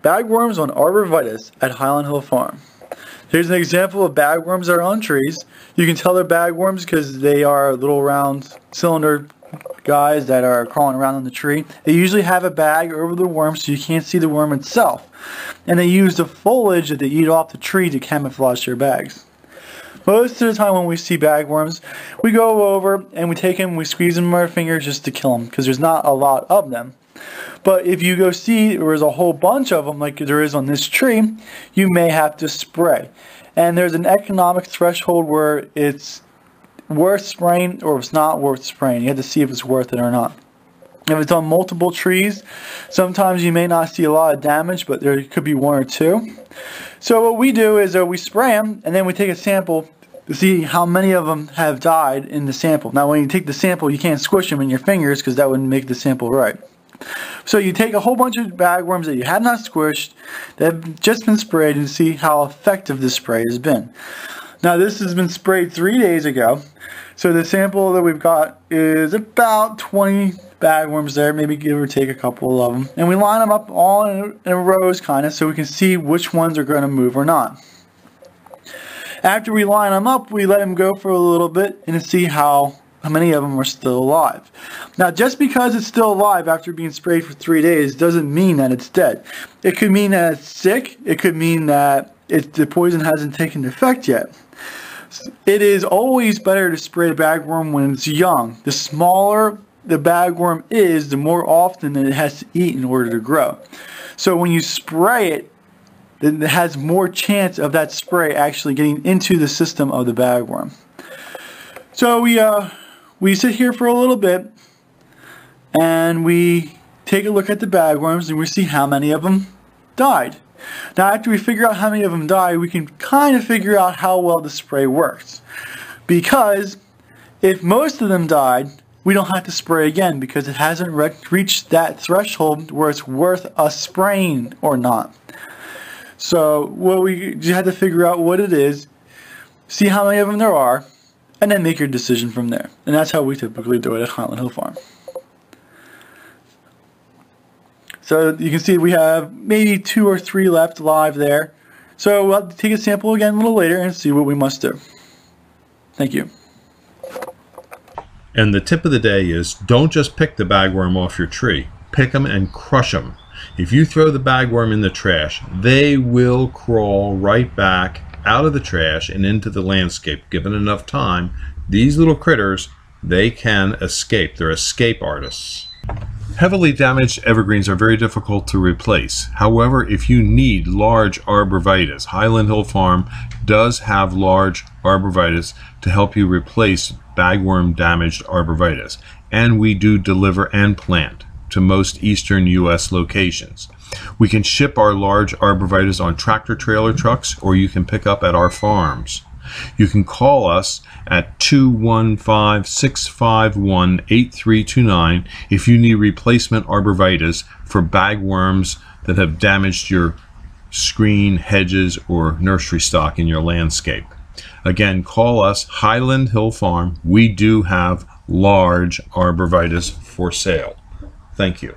Bagworms on arborvitae at Highland Hill Farm. Here's an example of bagworms that are on trees. You can tell they're bagworms because they are little round cylinder guys that are crawling around on the tree. They usually have a bag over the worm so you can't see the worm itself. And they use the foliage that they eat off the tree to camouflage their bags. Most of the time when we see bagworms, we go over and we take them, we squeeze them with our fingers just to kill them because there's not a lot of them. But if you go see there's a whole bunch of them like there is on this tree, you may have to spray. And there's an economic threshold where it's worth spraying or it's not worth spraying. You have to see if it's worth it or not. If it's on multiple trees, sometimes you may not see a lot of damage, but there could be one or two. So what we do is we spray them and then we take a sample to see how many of them have died in the sample. Now when you take the sample, you can't squish them in your fingers because that wouldn't make the sample right. So you take a whole bunch of bagworms that you have not squished, that have just been sprayed, and see how effective this spray has been. Now this has been sprayed 3 days ago, so the sample that we've got is about 20 bagworms there, maybe give or take a couple of them. And we line them up all in rows kind of so we can see which ones are going to move or not. After we line them up, we let them go for a little bit and see how many of them are still alive. Now just because it's still alive after being sprayed for 3 days doesn't mean that it's dead. It could mean that it's sick, it could mean that the poison hasn't taken effect yet. It is always better to spray a bagworm when it's young. The smaller the bagworm is, the more often that it has to eat in order to grow. So when you spray it, then it has more chance of that spray actually getting into the system of the bagworm. So we sit here for a little bit and we take a look at the bagworms and we see how many of them died. Now after we figure out how many of them died, we can kind of figure out how well the spray works. Because if most of them died, we don't have to spray again because it hasn't reached that threshold where it's worth us spraying or not. So we just have to figure out what it is, see how many of them there are, and then make your decision from there. And that's how we typically do it at Highland Hill Farm. So you can see we have maybe 2 or 3 left live there. So we'll take a sample again a little later and see what we must do. Thank you. And the tip of the day is don't just pick the bagworm off your tree. Pick them and crush them. If you throw the bagworm in the trash, they will crawl right back out of the trash and into the landscape. Given enough time, these little critters, they can escape. They're escape artists. Heavily damaged evergreens are very difficult to replace. However, if you need large arborvitae, Highland Hill Farm does have large arborvitae to help you replace bagworm damaged arborvitae. And we do deliver and plant to most eastern U.S. locations. We can ship our large arborvitae on tractor trailer trucks, or you can pick up at our farms. You can call us at 215-651-8329 if you need replacement arborvitae for bagworms that have damaged your screen, hedges, or nursery stock in your landscape. Again, call us, Highland Hill Farm. We do have large arborvitae for sale. Thank you.